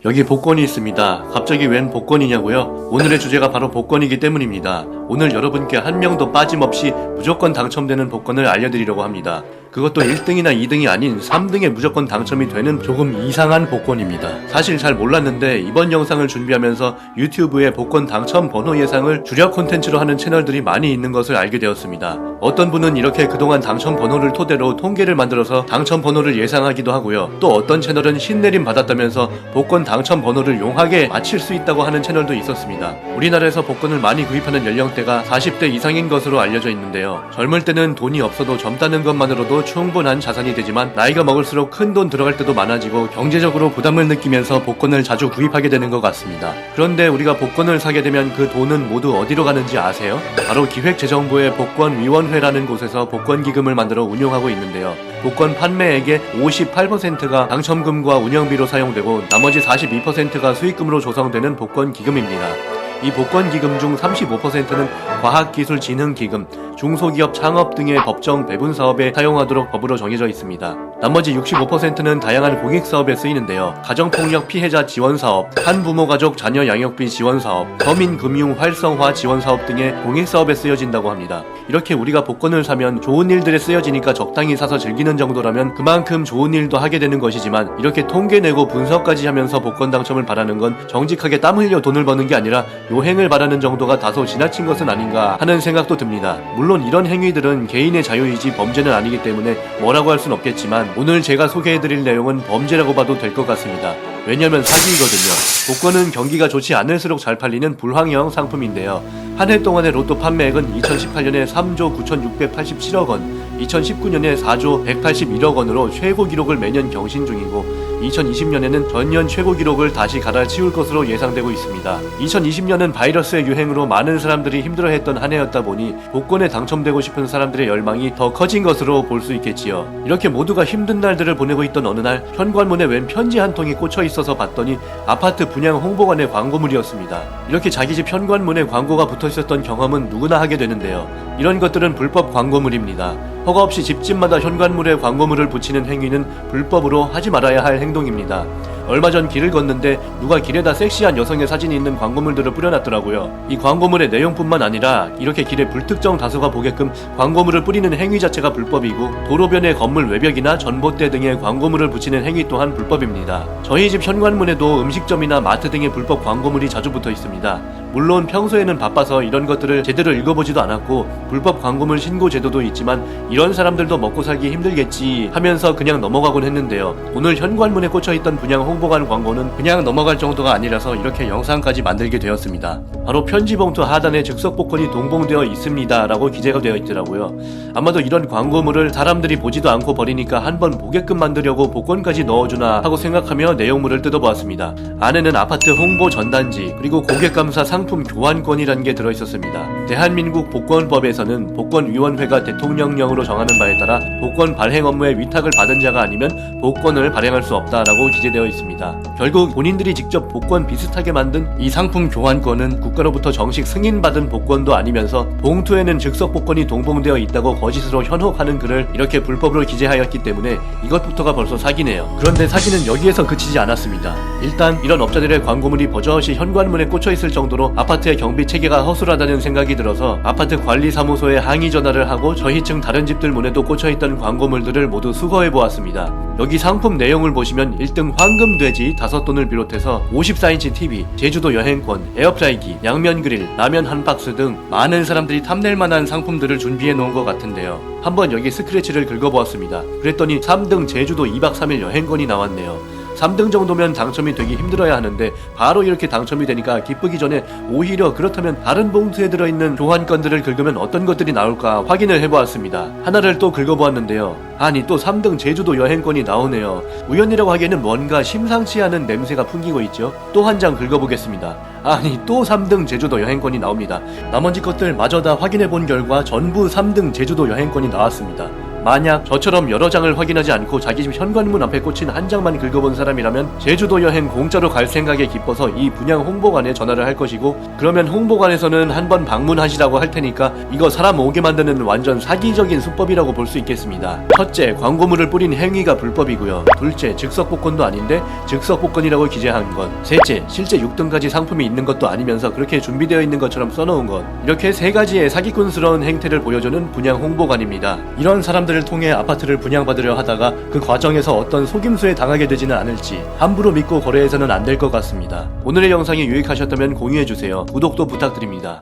여기 복권이 있습니다. 갑자기 웬 복권이냐고요? 오늘의 주제가 바로 복권이기 때문입니다. 오늘 여러분께 한 명도 빠짐없이 무조건 당첨되는 복권을 알려드리려고 합니다. 그것도 1등이나 2등이 아닌 3등에 무조건 당첨이 되는 조금 이상한 복권입니다. 사실 잘 몰랐는데 이번 영상을 준비하면서 유튜브에 복권 당첨 번호 예상을 주력 콘텐츠로 하는 채널들이 많이 있는 것을 알게 되었습니다. 어떤 분은 이렇게 그동안 당첨 번호를 토대로 통계를 만들어서 당첨 번호를 예상하기도 하고요. 또 어떤 채널은 신내림 받았다면서 복권 당첨 번호를 용하게 맞힐 수 있다고 하는 채널도 있었습니다. 우리나라에서 복권을 많이 구입하는 연령대가 40대 이상인 것으로 알려져 있는데요. 젊을 때는 돈이 없어도 젊다는 것만으로도 충분한 자산이 되지만 나이가 먹을수록 큰 돈 들어갈 때도 많아지고 경제적으로 부담을 느끼면서 복권을 자주 구입하게 되는 것 같습니다. 그런데 우리가 복권을 사게 되면 그 돈은 모두 어디로 가는지 아세요? 바로 기획재정부의 복권위원회라는 곳에서 복권기금을 만들어 운용하고 있는데요. 복권 판매액의 58%가 당첨금과 운영비로 사용되고 나머지 42%가 수익금으로 조성되는 복권기금입니다. 이 복권기금 중 35%는 과학기술진흥기금, 중소기업 창업 등의 법정 배분 사업에 사용하도록 법으로 정해져 있습니다. 나머지 65%는 다양한 공익사업에 쓰이는데요. 가정폭력 피해자 지원사업, 한부모 가족 자녀 양육비 지원사업, 서민금융 활성화 지원사업 등의 공익사업에 쓰여진다고 합니다. 이렇게 우리가 복권을 사면 좋은 일들에 쓰여지니까 적당히 사서 즐기는 정도라면 그만큼 좋은 일도 하게 되는 것이지만 이렇게 통계 내고 분석까지 하면서 복권 당첨을 바라는 건 정직하게 땀 흘려 돈을 버는 게 아니라 요행을 바라는 정도가 다소 지나친 것은 아닌가 하는 생각도 듭니다. 물론 이런 행위들은 개인의 자유이지 범죄는 아니기 때문에 뭐라고 할 순 없겠지만 오늘 제가 소개해드릴 내용은 범죄라고 봐도 될 것 같습니다. 왜냐면 사기이거든요. 복권은 경기가 좋지 않을수록 잘 팔리는 불황형 상품인데요. 한 해 동안의 로또 판매액은 2018년에 3조 9,687억 원, 2019년에 4조 181억 원으로 최고 기록을 매년 경신 중이고 2020년에는 전년 최고 기록을 다시 갈아치울 것으로 예상되고 있습니다. 2020년은 바이러스의 유행으로 많은 사람들이 힘들어했던 한 해였다 보니 복권에 당첨되고 싶은 사람들의 열망이 더 커진 것으로 볼 수 있겠지요. 이렇게 모두가 힘든 날들을 보내고 있던 어느 날 현관문에 웬 편지 한 통이 꽂혀 있어서 봤더니 아파트 분양 홍보관의 광고물이었습니다. 이렇게 자기 집 현관문에 광고가 붙어 있었던 경험은 누구나 하게 되는데요. 이런 것들은 불법 광고물입니다. 허가 없이 집집마다 현관물에 광고물을 붙이는 행위는 불법으로 하지 말아야 할 행동입니다. 얼마 전 길을 걷는데 누가 길에다 섹시한 여성의 사진이 있는 광고물들을 뿌려놨더라고요. 이 광고물의 내용뿐만 아니라 이렇게 길에 불특정 다수가 보게끔 광고물을 뿌리는 행위 자체가 불법이고 도로변의 건물 외벽이나 전봇대 등의 광고물을 붙이는 행위 또한 불법입니다. 저희 집 현관문에도 음식점이나 마트 등의 불법 광고물이 자주 붙어 있습니다. 물론 평소에는 바빠서 이런 것들을 제대로 읽어보지도 않았고 불법 광고물 신고 제도도 있지만 이런 사람들도 먹고 살기 힘들겠지 하면서 그냥 넘어가곤 했는데요. 오늘 현관문에 꽂혀있던 분양 홍보관 광고는 그냥 넘어갈 정도가 아니라서 이렇게 영상까지 만들게 되었습니다. 바로 편지봉투 하단에 즉석 복권이 동봉되어 있습니다 라고 기재가 되어 있더라고요. 아마도 이런 광고물을 사람들이 보지도 않고 버리니까 한번 보게끔 만들려고 복권까지 넣어주나 하고 생각하며 내용물을 뜯어보았습니다. 안에는 아파트 홍보 전단지 그리고 고객감사 상품 교환권이란 게 들어있었습니다. 대한민국 복권법에서는 복권위원회가 대통령령으로 정하는 바에 따라 복권 발행 업무에 위탁을 받은 자가 아니면 복권을 발행할 수 없다라고 기재되어 있습니다. 결국 본인들이 직접 복권 비슷하게 만든 이 상품 교환권은 국가로부터 정식 승인받은 복권도 아니면서 봉투에는 즉석 복권이 동봉되어 있다고 거짓으로 현혹하는 글을 이렇게 불법으로 기재하였기 때문에 이것부터가 벌써 사기네요. 그런데 사기는 여기에서 그치지 않았습니다. 일단 이런 업자들의 광고물이 버젓이 현관문에 꽂혀있을 정도로 아파트의 경비 체계가 허술하다는 생각이 들어서 아파트 관리사무소에 항의 전화를 하고 저희 층 다른 집들 문에도 꽂혀있던 광고물들을 모두 수거해보았습니다. 여기 상품 내용을 보시면 1등 황금돼지 5돈을 비롯해서 54인치 TV, 제주도 여행권, 에어프라이기, 양면 그릴, 라면 한 박스 등 많은 사람들이 탐낼 만한 상품들을 준비해 놓은 것 같은데요. 한번 여기 스크래치를 긁어보았습니다. 그랬더니 3등 제주도 2박 3일 여행권이 나왔네요. 3등 정도면 당첨이 되기 힘들어야 하는데 바로 이렇게 당첨이 되니까 기쁘기 전에 오히려 그렇다면 다른 봉투에 들어있는 교환권들을 긁으면 어떤 것들이 나올까 확인을 해보았습니다. 하나를 또 긁어보았는데요. 아니 또 3등 제주도 여행권이 나오네요. 우연이라고 하기에는 뭔가 심상치 않은 냄새가 풍기고 있죠. 또 한 장 긁어보겠습니다. 아니 또 3등 제주도 여행권이 나옵니다. 나머지 것들 마저 다 확인해본 결과 전부 3등 제주도 여행권이 나왔습니다. 만약 저처럼 여러 장을 확인하지 않고 자기 집 현관문 앞에 꽂힌 한 장만 긁어본 사람이라면 제주도 여행 공짜로 갈 생각에 기뻐서 이 분양 홍보관에 전화를 할 것이고, 그러면 홍보관에서는 한번 방문하시라고 할 테니까 이거 사람 오게 만드는 완전 사기적인 수법이라고 볼 수 있겠습니다. 첫째, 광고물을 뿌린 행위가 불법이고요. 둘째, 즉석복권도 아닌데 즉석복권이라고 기재한 것. 셋째, 실제 6등까지 상품이 있는 것도 아니면서 그렇게 준비되어 있는 것처럼 써놓은 것. 이렇게 세 가지의 사기꾼스러운 행태를 보여주는 분양 홍보관입니다. 이런 사람들을 통해 아파트를 분양받으려 하다가 그 과정에서 어떤 속임수에 당하게 되지는 않을지 함부로 믿고 거래해서는 안 될 것 같습니다. 오늘의 영상이 유익하셨다면 공유해주세요. 구독도 부탁드립니다.